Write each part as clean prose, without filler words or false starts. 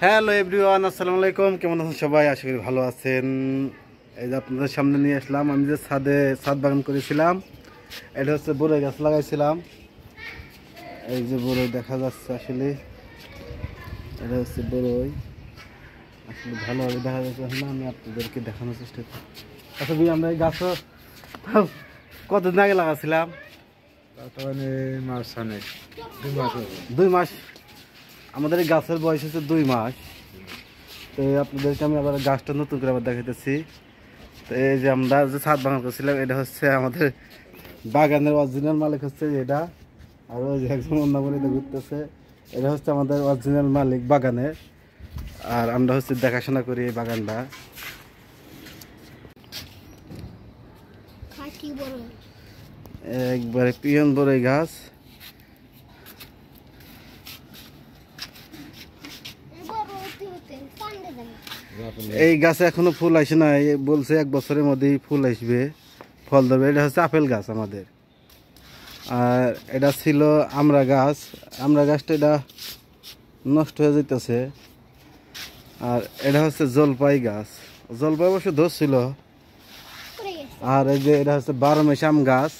Hello everyone, আসসালামু আলাইকুম। কেমন আছেন সবাই? আশা করি ভালো আছেন। এই যে আপনাদের সামনে নিয়ে আসলাম, আমি যে ছাদ বাগান করেছিলাম, এটা হচ্ছে বড়ই গাছ লাগাইছিলাম। এই যে বড়ই দেখা যাচ্ছে, আসলে এটা হচ্ছে বড়ই, আসলে ভালোভাবে দেখা যাচ্ছে না, আমি আপনাদেরকে দেখানোর চেষ্টা করি। আসলে আমরা এই গাছ কতদিন আগে লাগাছিলাম? দুই মাস। আমাদের এই গাছের বয়স হচ্ছে 2 মাস। তো আপনাদেরকে আমি আবার গাছটা নতুন করে আবার দেখাইতেছি। তো এই যে আমরা যে ছাদ বাগান করছিলাম, এটা হচ্ছে আমাদের বাগানের অরিজিনাল মালিক হচ্ছে এটা। আর ওই যে একজন অন্য করে ঘুরতেছে, এটা হচ্ছে আমাদের অরিজিনাল মালিক বাগানের। আর আমরা হচ্ছে দেখাশোনা করি এই বাগানটা। একবারে পিয়ন বড়ই গাছ। এই গাছে এখনো ফুল আসে না, বলছে 1 বছরের মধ্যেই ফুল আসবে, ফল ধরবে। এটা হচ্ছে আপেল গাছ আমাদের। আর এটা ছিল আমড়া গাছ। আমড়া গাছটা এটা নষ্ট হয়ে যেতেছে। আর এটা হচ্ছে জলপাই গাছ। জলপাই অবশ্য ধরছিল। আর এই যে এটা হচ্ছে 12 মাস আম গাছ।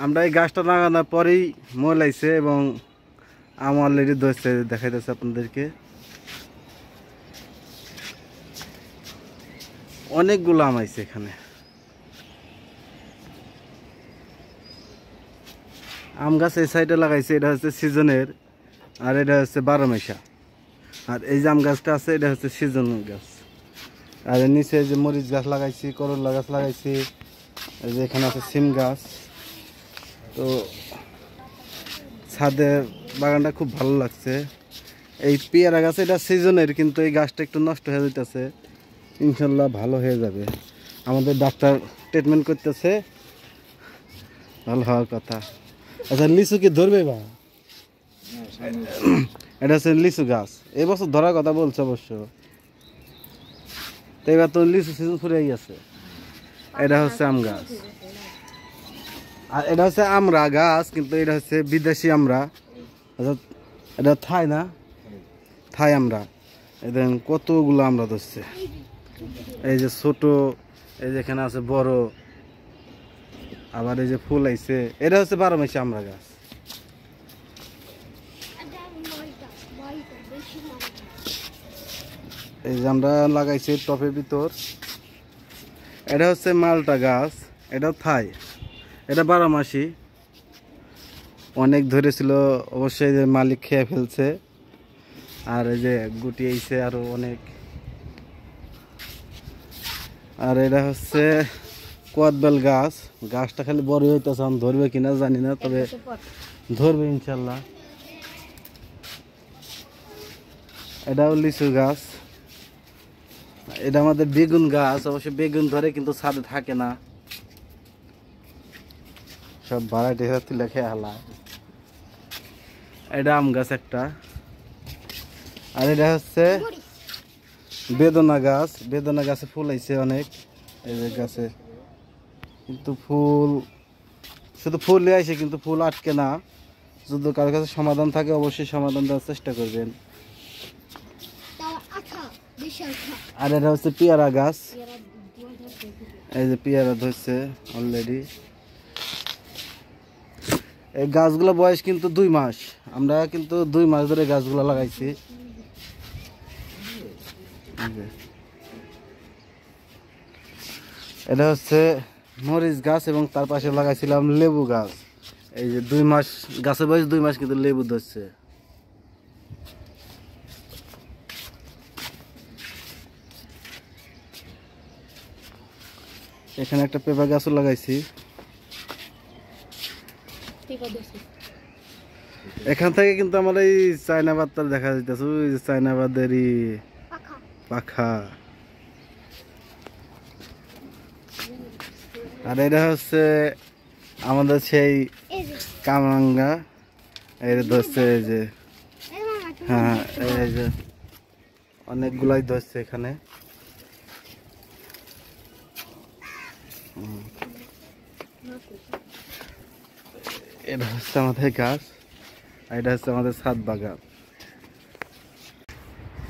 আমরা এই গাছটা লাগানোর পরেই মলাইছে এবং আম অলরেডি ধরছে, দেখাইতেছে আপনাদেরকে। অনেকগুলো আম আইছে এখানে। আম গাছ এই সাইডে লাগাইছে, এটা হচ্ছে সিজনের। আর এটা হচ্ছে 12 মাসা। আর এই যে আম গাছটা আছে, এটা হচ্ছে সিজন গাছ। আর এর নিচে যে মরিচ গাছ লাগাইছি, করলা গাছ লাগাইছি, এই যে এখানে আছে সিম গাছ। তো ছাদে বাগানটা খুব ভালো লাগছে। এই পেয়ারা গাছ এটা সিজনের, কিন্তু এই গাছটা একটু নষ্ট হয়ে যেতেছে। ইনশাল্লাহ ভালো হয়ে যাবে। আমাদের ডাক্তার ট্রিটমেন্ট করতেছে, ভালো হওয়ার কথা। আচ্ছা, লিচু কি ধরবে? বা এটা হচ্ছে লিচু গাছ, এই বছর ধরার কথা বলছে অবশ্য। তো এবার তো লিচু সিজন ফুরিয়ে গেছে। এটা হচ্ছে আম গাছ। আর এটা হচ্ছে আমড়া গাছ, কিন্তু এটা হচ্ছে বিদেশি আমড়া। এটা থাই না, থাই আমড়া। এই দেখেন কতগুলো আমড়া ধরছে। এই যে ছোট, এই যে এখানে আছে বড়, আবার এই যে ফুল আইছে। এটা হচ্ছে 12 মাসি আমড়া গাছ। এই যে আমরা লাগাইছি টপের ভিতর। এটা হচ্ছে মালটা গাছ, এটা থাই, এটা 12 মাসি। অনেক ধরেছিল, অবশ্যই যে মালিক খেয়ে ফেলছে। আর এই যে গুটি আইছে আরো অনেক। আর এটা হচ্ছে কদবেল গাছ। গাছটা খালি বড় হইতেছে, আমি ধরবে কিনা জানি না, তবে ধরবে ইনশাল্লাহ। এটাও লিচু গাছ। এটা আমাদের বেগুন গাছ। অবশ্য বেগুন ধরে, কিন্তু ছাদে থাকে না, সব ভাড়াটি তুলে খেয়ে হালা। এটা আম গাছ একটা। আর এটা হচ্ছে বেদনা গাছ। বেদনা গাছে ফুল আইছে অনেক। এই যে গাছে কিন্তু ফুল, শুধু ফুলই আইছে, কিন্তু ফুল আটকে না। যদি কারোর কাছে সমাধান থাকে, অবশ্যই সমাধান দেওয়ার চেষ্টা করবেন। আর এটা হচ্ছে পেয়ারা গাছ। এই যে পেয়ারা ধরছে অলরেডি। এই গাছগুলো বয়স কিন্তু 2 মাস। আমরা কিন্তু 2 মাস ধরে গাছগুলো লাগাইছি। এটা হচ্ছে মরিচ গাছ, এবং তার পাশে লাগাইছিলাম লেবু গাছ। এই যে 2 মাস, গাছের বয়স 2 মাস, কিন্তু লেবু ধরছে। এখানে একটা পেঁপা গাছও লাগাইছি। এখান থেকে কিন্তু আমার এই চায়নাবাদটা দেখা যাইতেছে, ওই যে চায়নাবাদেরই পাখা। আর এটা হচ্ছে আমাদের সেই কামরাঙ্গা। এটা ধরছে, এই যে হ্যাঁ, এই যে অনেকগুলাই ধরছে এখানে। এটা হচ্ছে আমাদের গাছ, আর এটা হচ্ছে আমাদের ছাদ বাগান।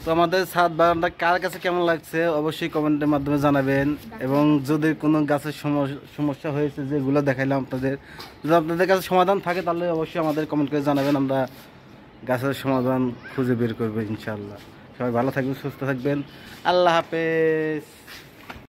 তো আমাদের ছাদ বাগানটা কার কাছে কেমন লাগছে অবশ্যই কমেন্টের মাধ্যমে জানাবেন। এবং যদি কোনো গাছের সমস্যা হয়েছে যেগুলো দেখাইলাম আপনাদের, যদি আপনাদের কাছে সমাধান থাকে তাহলে অবশ্যই আমাদের কমেন্ট করে জানাবেন, আমরা গাছের সমাধান খুঁজে বের করবো ইনশাআল্লাহ। সবাই ভালো থাকবেন, সুস্থ থাকবেন, আল্লাহ হাফেজ।